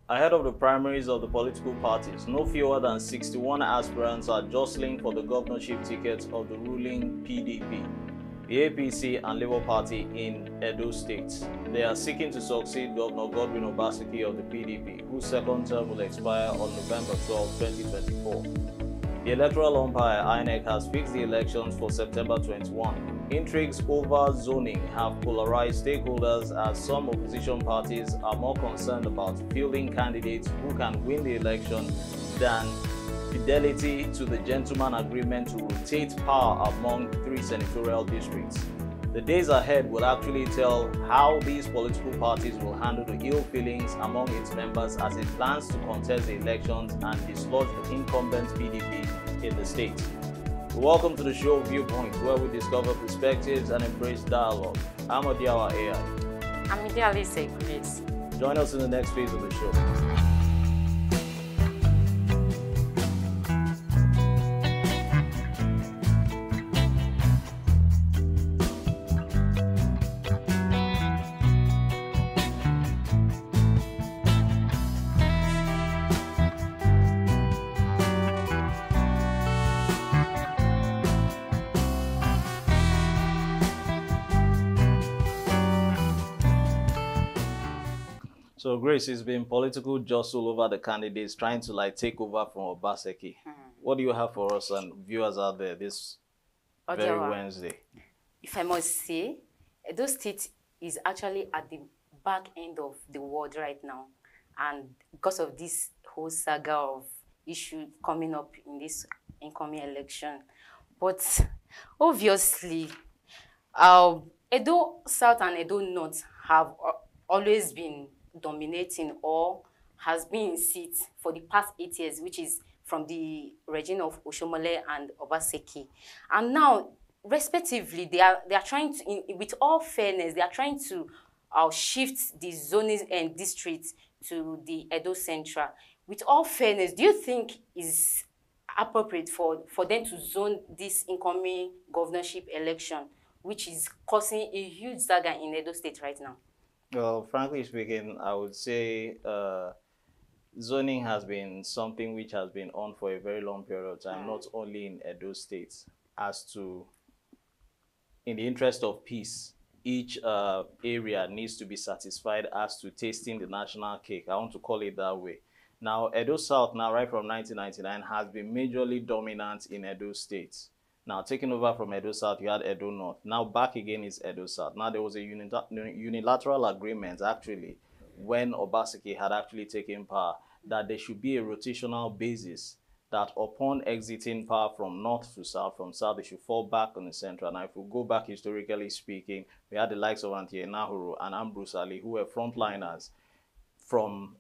Ahead of the primaries of the political parties, no fewer than 61 aspirants are jostling for the governorship tickets of the ruling PDP, the APC and Labour Party in Edo State. They are seeking to succeed Governor Godwin Obaseki of the PDP, whose second term will expire on November 12, 2024. The Electoral umpire INEC has fixed the elections for September 21. Intrigues over zoning have polarized stakeholders as some opposition parties are more concerned about fielding candidates who can win the election than fidelity to the gentleman agreement to rotate power among 3 senatorial districts. The days ahead will actually tell how these political parties will handle the ill feelings among its members as it plans to contest the elections and dislodge the incumbent PDP in the state. Welcome to the show Viewpoint, where we discover perspectives and embrace dialogue. I'm Odiawa AI. I'm Ideally Grace. Join us in the next phase of the show. So Grace, it's been political jostle over the candidates trying to take over from Obaseki. What do you have for us and viewers out there this very Wednesday? If I must say, Edo State is actually at the back end of the world right now. And because of this whole saga of issue coming up in this incoming election. But obviously, Edo South and Edo North have always been dominating or has been in seats for the past 8 years, which is from the regime of Oshomole and Obaseki. And now, respectively, they are trying to, with all fairness, they are trying to shift the zoning and districts to the Edo Central. With all fairness, do you think is appropriate for them to zone this incoming governorship election, which is causing a huge saga in Edo State right now? Well, frankly speaking, I would say zoning has been something which has been on for a very long period of time, not only in Edo State, as to, in the interest of peace, each area needs to be satisfied as to tasting the national cake. I want to call it that way. Now, Edo South, now right from 1999, has been majorly dominant in Edo State. Now, taking over from Edo South, you had Edo North. Now, back again is Edo South. Now, there was a unilateral agreement, actually, when Obaseki had actually taken power, that there should be a rotational basis, that upon exiting power from north to south, from south, they should fall back on the central. Now, if we go back historically speaking, we had the likes of Antie Nahuru and Ambrose Ali, who were frontliners from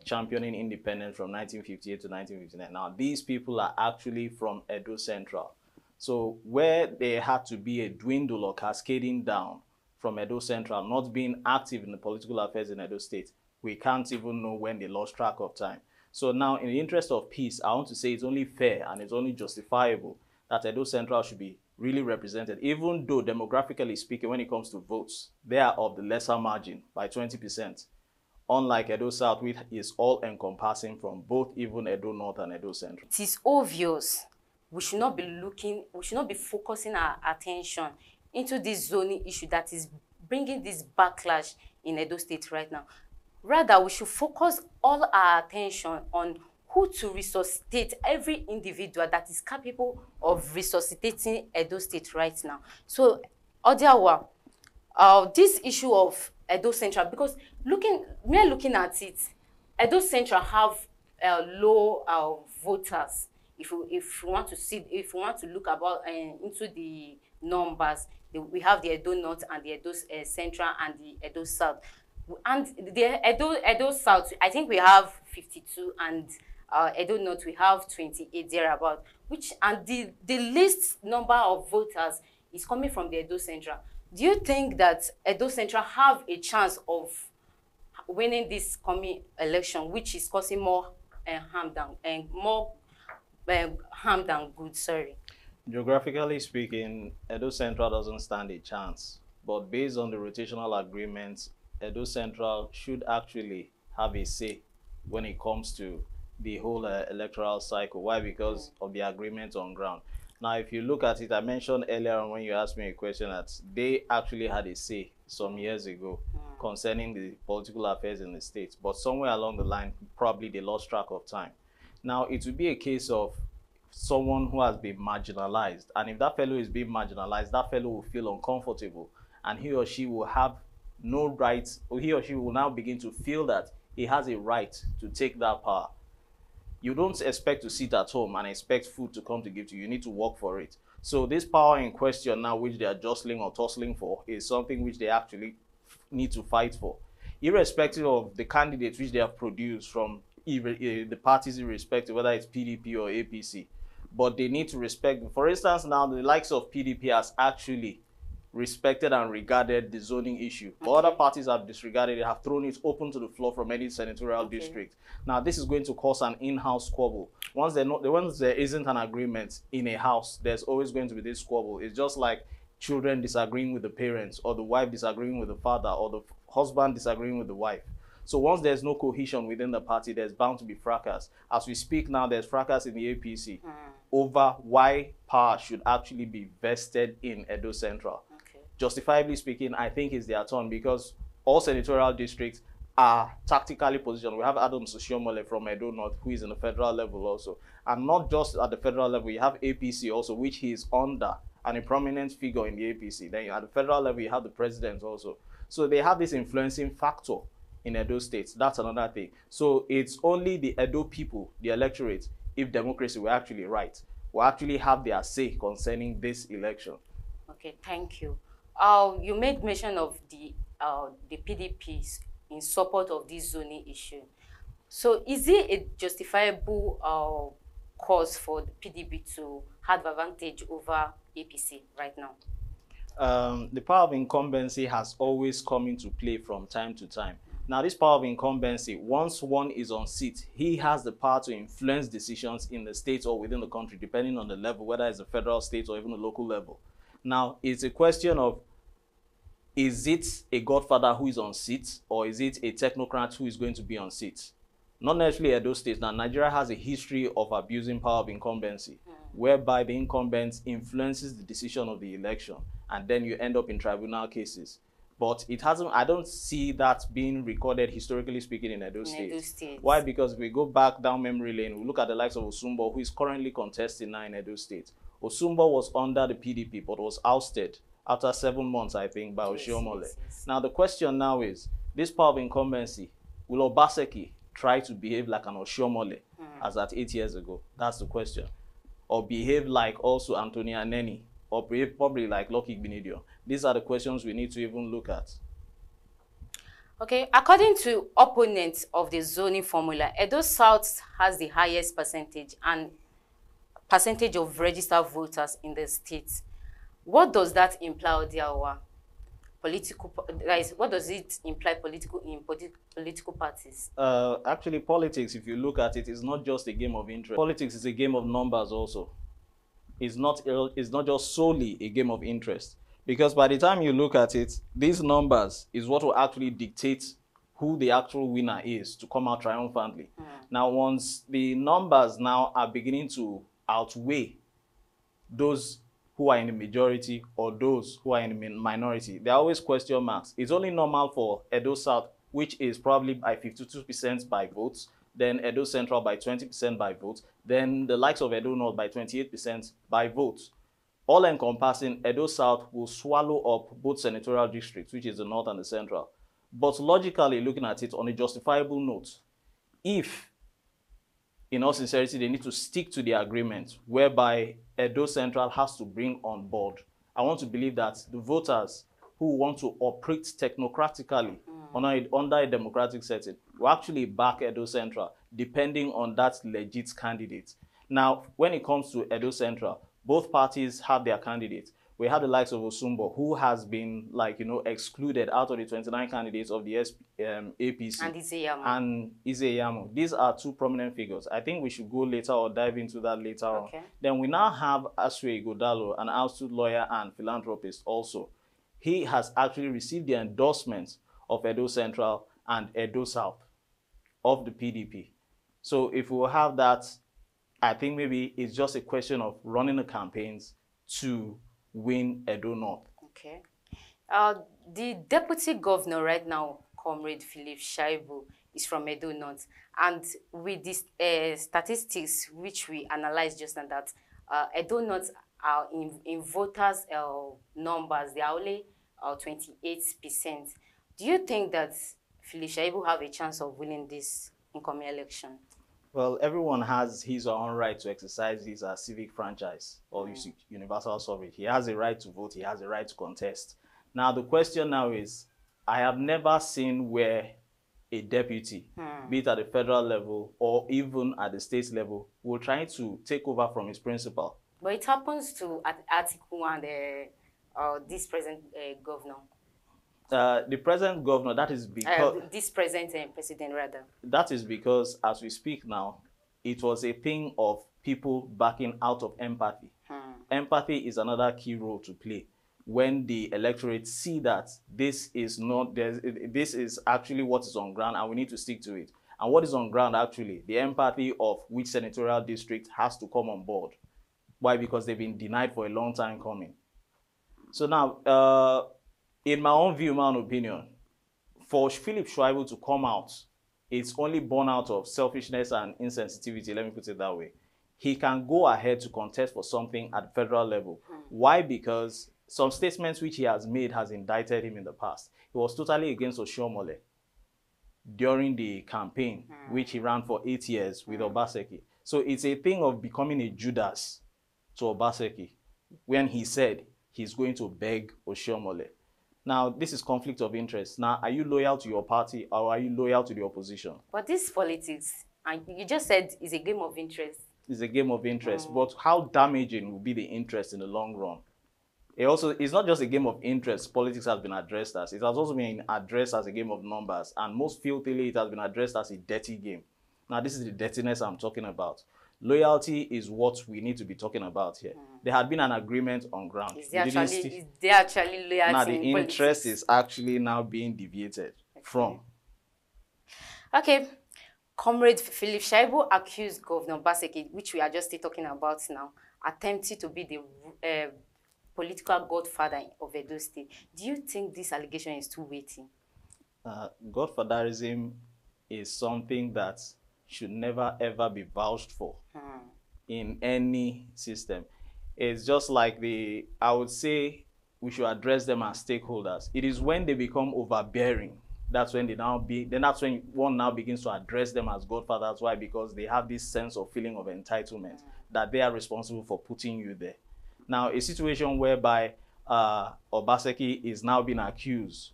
championing independence from 1958 to 1959. Now, these people are actually from Edo Central. So where there had to be a dwindle or cascading down from Edo Central, not being active in the political affairs in Edo State, we can't even know when they lost track of time. So now, in the interest of peace, I want to say it's only fair and it's only justifiable that Edo Central should be really represented, even though demographically speaking, when it comes to votes, they are of the lesser margin by 20%. Unlike Edo South, which is all-encompassing from both even Edo North and Edo Central. It is obvious we should not be focusing our attention into this zoning issue that is bringing this backlash in Edo State right now. Rather, we should focus all our attention on who to resuscitate every individual that is capable of resuscitating Edo State right now. So, Odiawa, this issue of Edo Central, because looking at it, Edo Central have low voters. If we want to look about into the numbers, we have the Edo North and the Edo Central and the Edo South. And the Edo South, I think we have 52, and Edo North we have 28 thereabout. And the least number of voters is coming from the Edo Central. Do you think that Edo Central have a chance of winning this coming election, which is causing more harm than good? Sorry. Geographically speaking, Edo Central doesn't stand a chance. But based on the rotational agreements, Edo Central should actually have a say when it comes to the whole electoral cycle. Why? Because of the agreement on ground. Now, if you look at it, I mentioned earlier on when you asked me a question that they actually had a say some years ago concerning the political affairs in the state. But somewhere along the line, probably they lost track of time. Now, it would be a case of someone who has been marginalized. And if that fellow is being marginalized, that fellow will feel uncomfortable. And he or she will have no right, or he or she will now begin to feel that he has a right to take that power. You don't expect to sit at home and expect food to come to give to you. You need to work for it. So this power in question now, which they are jostling or tussling for, is something which they actually need to fight for. Irrespective of the candidates which they have produced from the parties, irrespective whether it's PDP or APC. But they need to respect. For instance, now the likes of PDP has actually respected and regarded the zoning issue. But other parties have disregarded it, have thrown it open to the floor from any senatorial district. Now, this is going to cause an in-house squabble. Once there isn't an agreement in a house, there's always going to be this squabble. It's just like children disagreeing with the parents, or the wife disagreeing with the father, or the husband disagreeing with the wife. So once there's no cohesion within the party, there's bound to be fracas. As we speak now, there's fracas in the APC over why power should actually be vested in Edo Central. Justifiably speaking, I think it's their turn, because all senatorial districts are tactically positioned. We have Adam Socio-political from Edo North, who is in the federal level also. And not just at the federal level, you have APC also, which he is under, and a prominent figure in the APC. Then at the federal level, you have the president also. So they have this influencing factor in Edo State. That's another thing. So it's only the Edo people, the electorate, if democracy were actually right, will actually have their say concerning this election. Okay, thank you. You made mention of the PDPs in support of this zoning issue. So is it a justifiable cause for the PDP to have advantage over APC right now? The power of incumbency has always come into play from time to time. Now, this power of incumbency, once one is on seat, he has the power to influence decisions in the state or within the country, depending on the level, whether it's the federal, state, or even the local level. Now, it's a question of, is it a godfather who is on seat, or is it a technocrat who is going to be on seat? Not necessarily Edo State. Now, Nigeria has a history of abusing power of incumbency, whereby the incumbent influences the decision of the election, and then you end up in tribunal cases. But it hasn't, I don't see that being recorded, historically speaking, in Edo State. Why? Because if we go back down memory lane, we look at the likes of Osumbo, who is currently contesting now in Edo State. Osumbo was under the PDP, but was ousted after 7 months, I think, by Oshiomhole. Now, the question now is, this power of incumbency, will Obaseki try to behave like an Oshiomhole as at 8 years ago? That's the question. Or behave like also Anthony Aneni, or behave probably like Lucky Binidio? These are the questions we need to even look at. Okay, according to opponents of the zoning formula, Edo South has the highest percentage of registered voters in the state. What does that imply, Odiawa? Guys, what does it imply political parties? Actually, politics, if you look at it, is not just a game of interest. Politics is a game of numbers also. It's not just solely a game of interest. Because by the time you look at it, these numbers is what will actually dictate who the actual winner is to come out triumphantly. Now, once the numbers now are beginning to outweigh those who are in the majority or those who are in the minority, there are always question marks. It's only normal for Edo South, which is probably by 52% by votes, then Edo Central by 20% by votes, then the likes of Edo North by 28% by votes. All encompassing, Edo South will swallow up both senatorial districts, which is the North and the Central. But logically, looking at it on a justifiable note, if, in all sincerity, they need to stick to the agreement whereby Edo Central has to bring on board, I want to believe that the voters who want to operate technocratically under a democratic setting will actually back Edo Central, depending on that legit candidate. Now, when it comes to Edo Central, both parties have their candidates. We have the likes of Osumbo, who has been, excluded out of the 29 candidates of the APC. And Izeyamo. These are two prominent figures. I think we should go later or dive into that later on. Then we now have Aswe Godalo, an astute lawyer and philanthropist also. He has actually received the endorsement of Edo Central and Edo South. of the PDP. So if we will have that, I think maybe it's just a question of running the campaigns to win Edo North. Okay. The deputy governor right now, Comrade Philip Shaibu, is from Edo North. And with these statistics which we analyzed just now, that Edo North are in voters numbers, they are only 28%. Do you think that Philip Shaibu have a chance of winning this incoming election? Well, everyone has his or her own right to exercise his civic franchise or universal suffrage. He has a right to vote. He has a right to contest. Now, the question now is, I have never seen where a deputy, be it at the federal level or even at the state level, will try to take over from his principal. But it happens to Article and this present governor. The present governor, that is because... this present president, rather. That is because, as we speak now, it was a thing of people backing out of empathy. Empathy is another key role to play. When the electorate see that this is actually what is on ground and we need to stick to it. And what is on ground, actually, the empathy of which senatorial district has to come on board. Why? Because they've been denied for a long time coming. So now, in my own view, my own opinion, for Philip Shaibu to come out, it's only born out of selfishness and insensitivity, let me put it that way. He can go ahead to contest for something at the federal level. Why? Because some statements which he has made has indicted him in the past. He was totally against Oshiomhole during the campaign, which he ran for 8 years with Obaseki. So it's a thing of becoming a Judas to Obaseki when he said he's going to beg Oshiomhole. Now, this is conflict of interest. Now, are you loyal to your party or are you loyal to the opposition? But this politics, and you just said it's a game of interest. It's a game of interest, but how damaging will be the interest in the long run? It's not just a game of interest politics has been addressed as. It has also been addressed as a game of numbers, and most filthily, it has been addressed as a dirty game. Now, this is the dirtiness I'm talking about. Loyalty is what we need to be talking about here. There had been an agreement on ground. Is there actually loyalty? Now, the interest is actually now being deviated from. Okay. Comrade Philip Shaibu accused Governor Obaseki, which we are just talking about now, attempting to be the political godfather of Edo State. Do you think this allegation is too weighty? Godfatherism is something that should never ever be vouched for in any system. It's just like I would say we should address them as stakeholders. It is when they become overbearing, that's when that's when one now begins to address them as godfathers. Why? Because they have this sense of feeling of entitlement that they are responsible for putting you there. Now, a situation whereby Obaseki is now being accused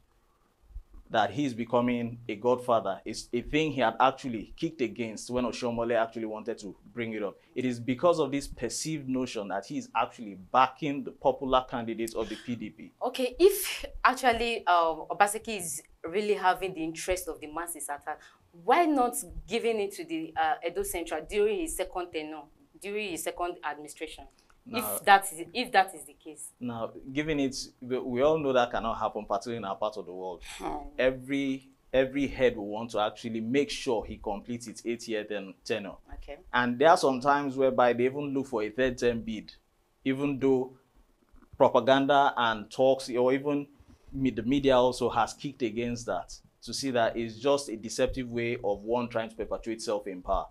that he's becoming a godfather is a thing he had actually kicked against when Oshiomhole actually wanted to bring it up. It is because of this perceived notion that he's actually backing the popular candidates of the PDP. Okay, if actually Obaseki is really having the interest of the masses at heart, why not giving it to the Edo Central during his second tenure, during his second administration? Now, if that is the case. Now, given it, we all know that cannot happen, particularly in our part of the world. Every head will want to actually make sure he completes its 8-year tenure. Okay. And there are some times whereby they even look for a third-term bid, even though propaganda and talks, or even the media also has kicked against that, to see that it's just a deceptive way of one trying to perpetuate self in power.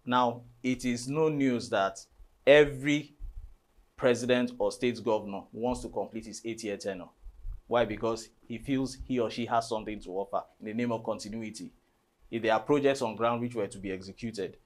Now, it is no news that every president or state governor wants to complete his 8-year tenure. Why? Because he feels he or she has something to offer in the name of continuity. If there are projects on ground which were to be executed,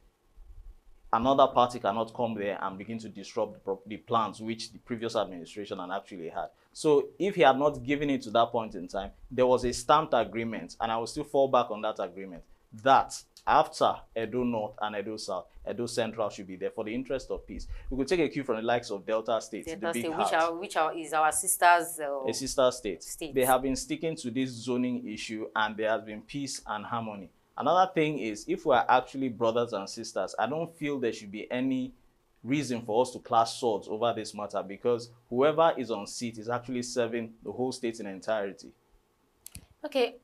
another party cannot come there and begin to disrupt the plans which the previous administration had actually had. So if he had not given it to that point in time, there was a stamped agreement, and I will still fall back on that agreement, that after Edo North and Edo South, Edo Central should be there for the interest of peace. We could take a cue from the likes of Delta State, the big heart, which is our sisters. A sister state. They have been sticking to this zoning issue, and there has been peace and harmony. Another thing is, if we are actually brothers and sisters, I don't feel there should be any reason for us to clash swords over this matter, because whoever is on seat is actually serving the whole state in entirety. Okay,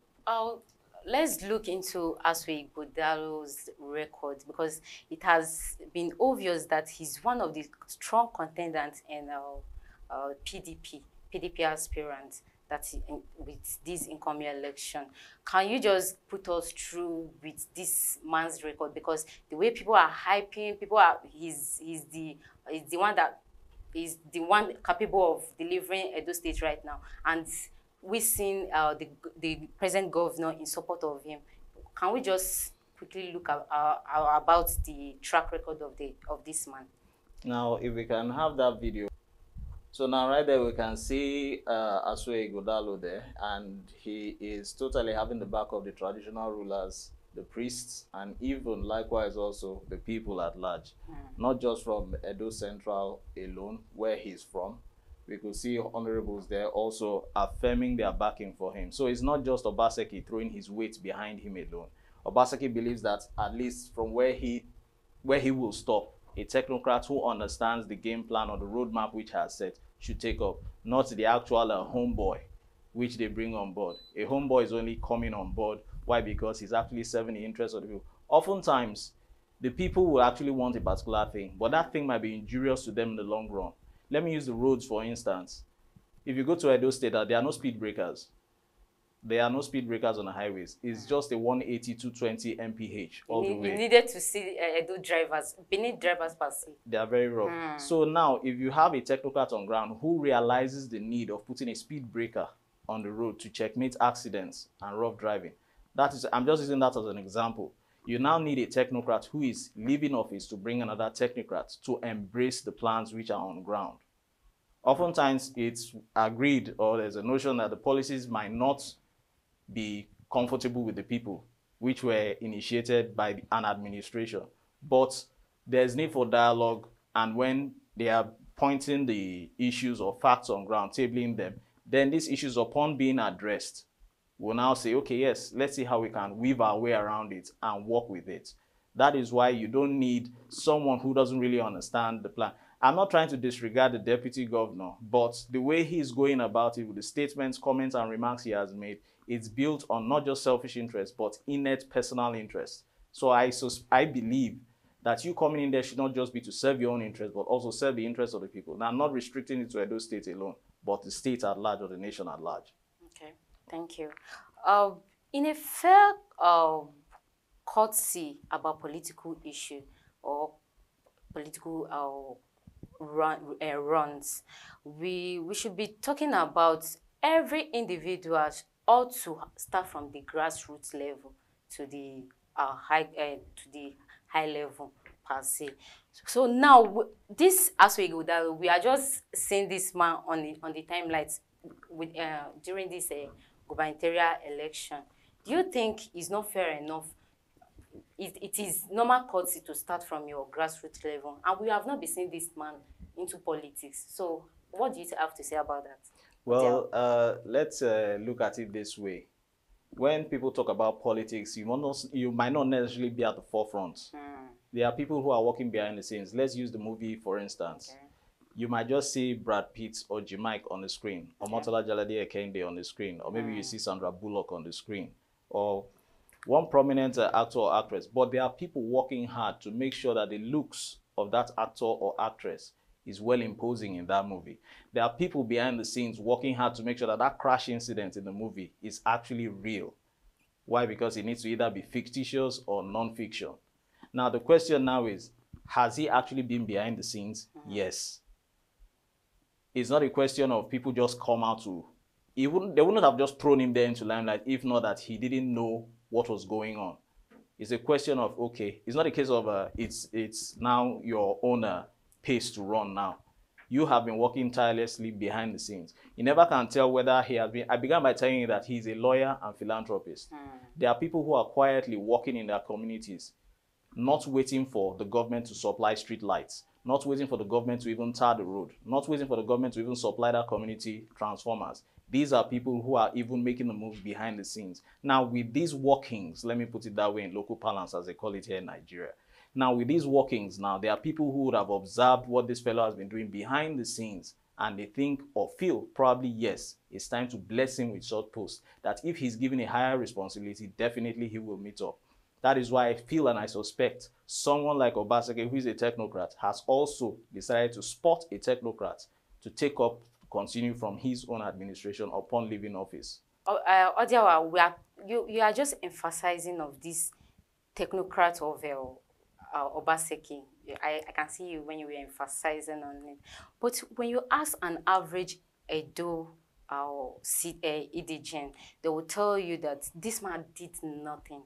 let's look into Asue Godalo's record, because it has been obvious that he's one of the strong contenders in PDP aspirant with this incoming election. Can you just put us through with this man's record? Because the way people are hyping, he's the one that is the one capable of delivering Edo State right now, and we've seen the present governor in support of him. Can we just quickly look at, about the track record of this man? Now, if we can have that video. So now right there we can see Asue Godalo there, and he is totally having the back of the traditional rulers, the priests, and even likewise also the people at large. Not just from Edo Central alone, where he's from. We could see honorables there also affirming their backing for him. So it's not just Obaseki throwing his weight behind him alone. Obaseki believes that at least from where he will stop, a technocrat who understands the game plan or the roadmap which has set should take up, not the actual homeboy which they bring on board. A homeboy is only coming on board. Why? Because he's actually serving the interests of the people. Oftentimes, the people will actually want a particular thing, but that thing might be injurious to them in the long run. Let me use the roads, for instance. If you go to Edo State, there are no speed breakers. There are no speed breakers on the highways. It's just a 180, 220 mph all the way. You needed to see Edo drivers, Benin drivers per se. They are very rough. So now, if you have a technocrat on ground who realizes the need of putting a speed breaker on the road to checkmate accidents and rough driving, that is, I'm just using that as an example. You now need a technocrat who is leaving office to bring another technocrat to embrace the plans which are on ground. Oftentimes, it's agreed, or there's a notion that the policies might not be comfortable with the people, which were initiated by an administration. But there's need for dialogue, and when they are pointing the issues or facts on ground, tabling them, then these issues, upon being addressed, will now say, okay, yes, let's see how we can weave our way around it and work with it. That is why you don't need someone who doesn't really understand the plan. I'm not trying to disregard the deputy governor, but the way he's going about it with the statements, comments, and remarks he has made, it's built on not just selfish interest, but innate personal interest. So I believe that you coming in there should not just be to serve your own interest, but also serve the interests of the people. Now, I'm not restricting it to Edo State alone, but the state at large or the nation at large. Okay, thank you. In a fair courtesy about political issue or political runs, we should be talking about every individual ought to start from the grassroots level to the high level per se. So now this Asue Godalo, we are just seeing this man on the timelines with during this gubernatorial election. Do you think it's not fair enough? It is normal courtesy to start from your grassroots level, and we have not been seeing this man into politics. So what do you have to say about that? Well, let's look at it this way. When people talk about politics, you might not necessarily be at the forefront. There are people who are working behind the scenes. Let's use the movie, for instance. Okay. You might just see Brad Pitt or Jimike on the screen, or Motola Jalade Ekende on the screen, or maybe you see Sandra Bullock on the screen, or one prominent actor or actress. But there are people working hard to make sure that the looks of that actor or actress is well imposing in that movie. There are people behind the scenes working hard to make sure that that crash incident in the movie is actually real. Why? Because it needs to either be fictitious or non-fiction. Now, the question now is, has he actually been behind the scenes? Yes. It's not a question of people just come out to... They wouldn't have just thrown him there into limelight if not that he didn't know what was going on. It's a question of, okay, it's not a case of it's now your own pace to run now. You have been working tirelessly behind the scenes. You never can tell whether he has been... I began by telling you that he's a lawyer and philanthropist. There are people who are quietly working in their communities, not waiting for the government to supply street lights, not waiting for the government to even tar the road, not waiting for the government to even supply that community transformers. These are people who are even making the moves behind the scenes. Now, with these workings, let me put it that way in local parlance, as they call it here in Nigeria. Now, with these workings now, there are people who would have observed what this fellow has been doing behind the scenes and they think or feel probably, yes, it's time to bless him with such post, that if he's given a higher responsibility, definitely he will meet up. That is why I feel and I suspect someone like Obaseki, who is a technocrat, has also decided to spot a technocrat to take up, continue from his own administration upon leaving office. Odiawa, you are just emphasizing of this technocrat of Obaseki. I can see you when you were emphasizing on it. But when you ask an average Edo Indigen, they will tell you that this man did nothing.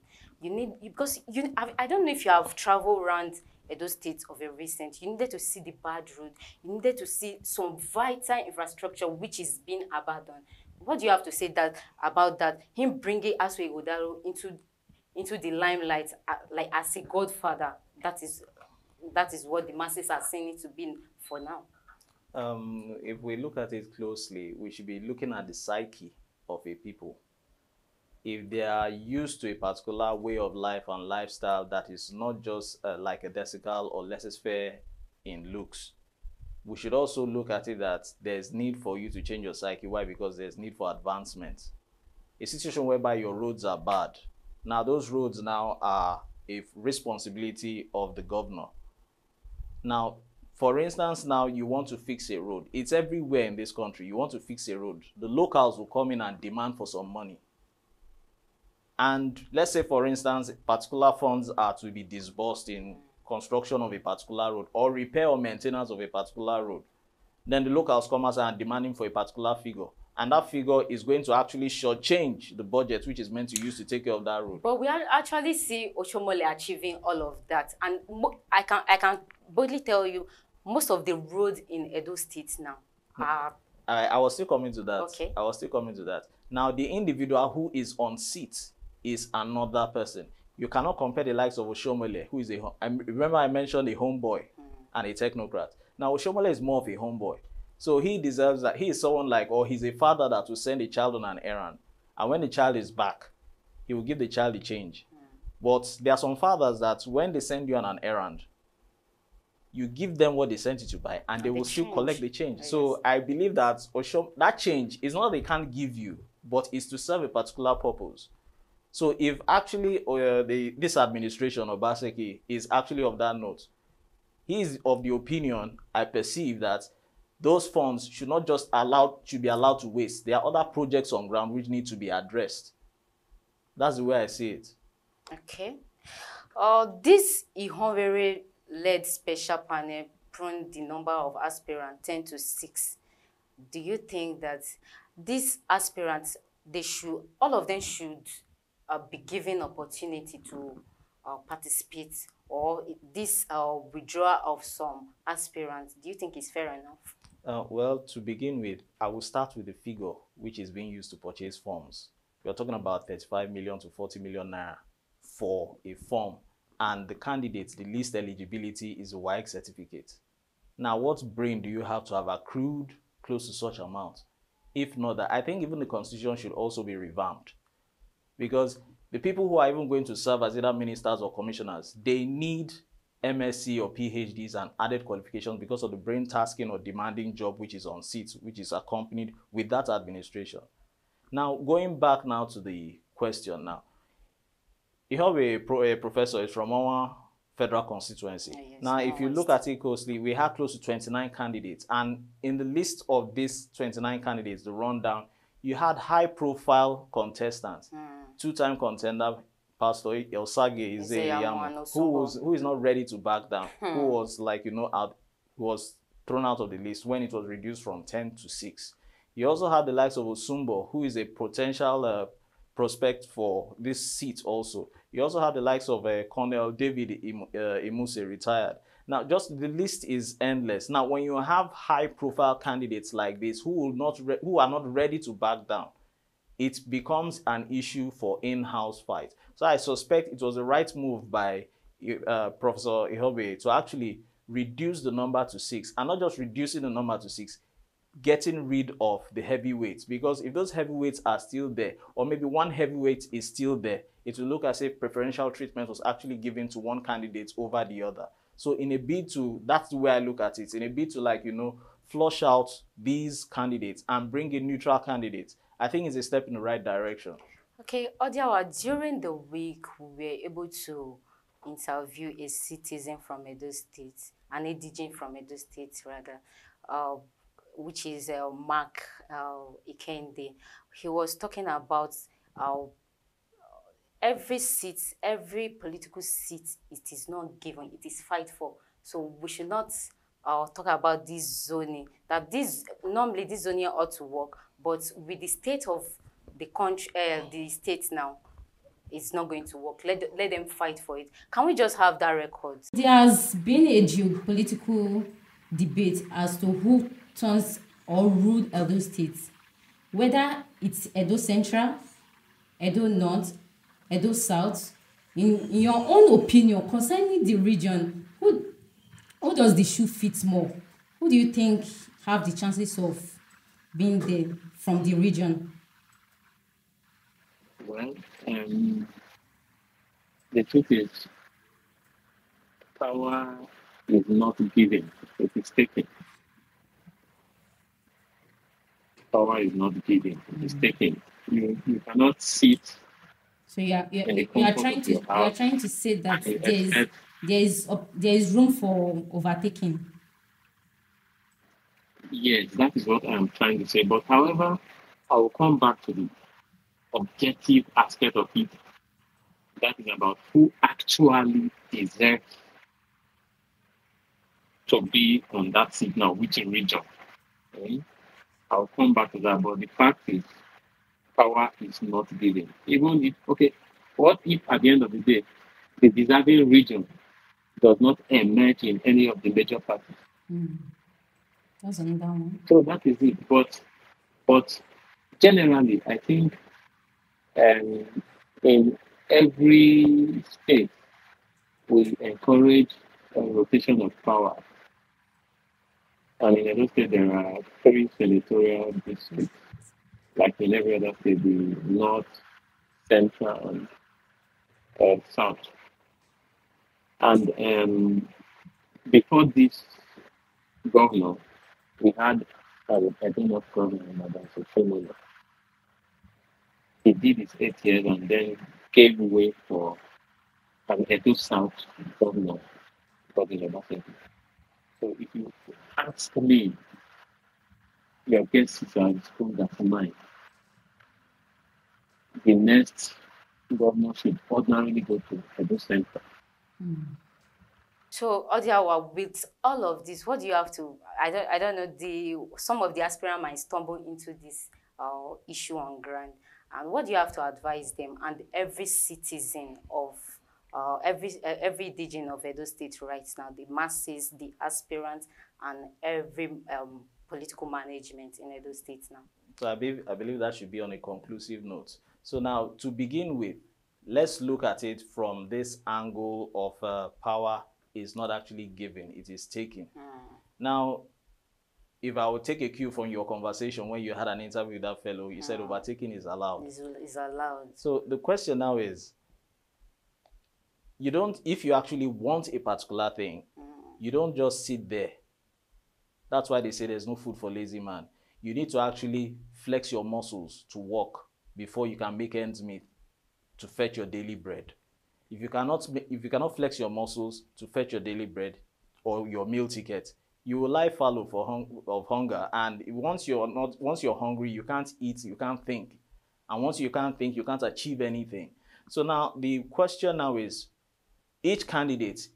Because I don't know if you have traveled around Edo State of a recent. You needed to see the bad road. You needed to see some vital infrastructure which is being abandoned. What do you have to say about that? Him bringing Aswe Godaro into the limelight, like as a godfather. That is what the masses are saying it to be for now. If we look at it closely, we should be looking at the psyche of a people. If they are used to a particular way of life and lifestyle that is not just like a desical or laissez-faire in looks, we should also look at it that there's need for you to change your psyche. Why? Because there's need for advancement. A situation whereby your roads are bad. Now, those roads now are a responsibility of the governor. Now, for instance, now you want to fix a road. It's everywhere in this country. You want to fix a road. The locals will come in and demand for some money. And let's say, for instance, particular funds are to be disbursed in construction of a particular road or repair or maintenance of a particular road. Then the locals come out and demanding for a particular figure. And that figure is going to actually shortchange the budget which is meant to use to take care of that road. But we actually see Oshomole achieving all of that. And I can boldly tell you, most of the roads in Edo State now are... I was still coming to that. Okay. I was still coming to that. Now, the individual who is on seat is another person. You cannot compare the likes of Oshomole, who is remember I mentioned a homeboy and a technocrat. Now, Oshomole is more of a homeboy. So he deserves that. He is someone like, or he's a father that will send a child on an errand. And when the child is back, he will give the child the change. But there are some fathers that when they send you on an errand, you give them what they sent you to buy, and they will still collect the change. Yes. So I believe that that change is not that they can't give you, but it's to serve a particular purpose. So if actually this administration of Obaseki is actually of that note, he is of the opinion, I perceive, that those funds should not just be allowed to waste. There are other projects on ground which need to be addressed. That's the way I see it. Okay. This Ihonvere-led special panel pruned the number of aspirants 10 to 6. Do you think that these aspirants, all of them should be given opportunity to participate, or this withdrawal of some aspirants, do you think is fair enough? Well, to begin with, I will start with the figure which is being used to purchase forms. We are talking about 35 million to 40 million naira for a form, and the candidates, the least eligibility is a WAEC certificate. Now, what brain do you have to have accrued close to such amount? If not that, I think even the constitution should also be revamped, because the people who are even going to serve as either ministers or commissioners, they need MSc or PhDs and added qualifications because of the brain tasking or demanding job which is on seats, which is accompanied with that administration. Now, going back now to the question now, you have a professor is from our federal constituency. Yes, now, if you look at it closely, we have close to 29 candidates. And in the list of these 29 candidates, the rundown, you had high-profile contestants. Two-time contender, Pastor Elsage Izeyama, who is not ready to back down, who was like, who was thrown out of the list when it was reduced from 10 to 6. You also had the likes of Osumbo, who is a potential prospect for this seat also. You also have the likes of Colonel David Imuse, retired. Now, just the list is endless. Now, when you have high-profile candidates like this who are not ready to back down, it becomes an issue for in-house fight. So I suspect it was the right move by Professor Ihobe to actually reduce the number to 6, and not just reducing the number to 6, getting rid of the heavyweights. Because if those heavyweights are still there, or maybe one heavyweight is still there, it will look as if preferential treatment was actually given to one candidate over the other. So in a bid to, that's the way I look at it, in a bid to flush out these candidates and bring in neutral candidates, I think it's a step in the right direction. Okay, Odiawa, during the week, we were able to interview a citizen from Edo State, an indigene from Edo State, rather, uh, which is Mark Ikende. He was talking about every seat, every political seat, it is not given, it is fight for. So we should not talk about this zoning, that this, normally this zoning ought to work, but with the state of the country, the state now, it's not going to work. Let them fight for it. Can we just have that record? There has been a geopolitical debate as to who turns or ruled Edo State, whether it's Edo Central, Edo North, Edo South. In your own opinion concerning the region, who does the shoe fit more? Who do you think have the chances of being there from the region? Well, the truth is, power is not given, it is taken. Power is not given, it is taken. You cannot sit. So you are trying to say that there is room for overtaking. Yes, that is what I am trying to say. But however, I will come back to the objective aspect of it. That is about who actually deserves to be on that seat now, which region. Okay? I'll come back to that. But the fact is, power is not given. Even if, okay, what if at the end of the day, the deserving region does not emerge in any of the major parties? That's another one. So that is it. But generally, I think in every state, we encourage a rotation of power. And in Edo State, there are 3 senatorial districts, like in every other state, the North, Central, and South. And before this governor, we had I don't know governor, Madam Sofomolo. He did his 8 years and then gave way for an Edo South governor, Godwin Obaseki. So if you ask me, your guesses are as good as mine. The next governor should ordinarily go to Edo Central. So, Odiawa, with all of this, what do you have to? I don't know. Some of the aspirants might stumble into this issue on ground, and what do you have to advise them and every citizen of every indigene of Edo State right now, the masses, the aspirants, and every political management in Edo State now? So I believe that should be on a conclusive note. So now, to begin with, let's look at it from this angle of power is not actually given, it is taken. Now, if I would take a cue from your conversation when you had an interview with that fellow, you said overtaking is allowed. Is allowed. So the question now is, if you actually want a particular thing, you don't just sit there. That's why they say there's no food for lazy man. You need to actually flex your muscles to work before you can make ends meet to fetch your daily bread. If you cannot flex your muscles to fetch your daily bread or your meal ticket, you will lie fallow of hunger. And once you're hungry, you can't eat, you can't think. And once you can't think, you can't achieve anything. So now the question now is, each candidate,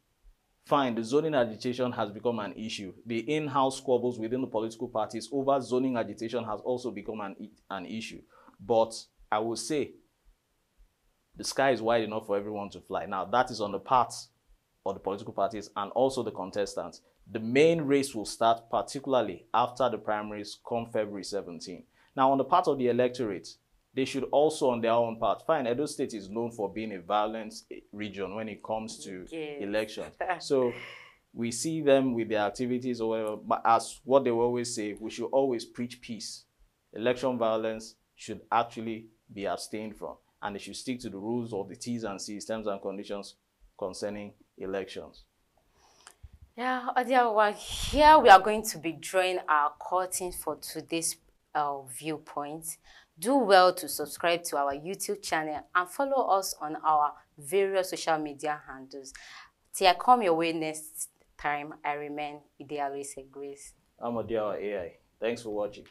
fine, the zoning agitation has become an issue. The in-house squabbles within the political parties over zoning agitation has also become an issue. But I will say, the sky is wide enough for everyone to fly. Now, that is on the part of the political parties and also the contestants. The main race will start particularly after the primaries come February 17. Now, on the part of the electorate, they should also, on their own part, fine, Edo State is known for being a violent region when it comes to elections. So we see them with their activities or whatever, but as what they will always say, we should always preach peace. Election violence should actually be abstained from, and they should stick to the rules of the T's and C's, terms and conditions concerning elections. Yeah, Adia, well, here we are going to be drawing our curtain for today's viewpoint. Do well to subscribe to our YouTube channel and follow us on our various social media handles. Till I come your way next time, I remain Idealist Grace. I'm Adia AI. Thanks for watching.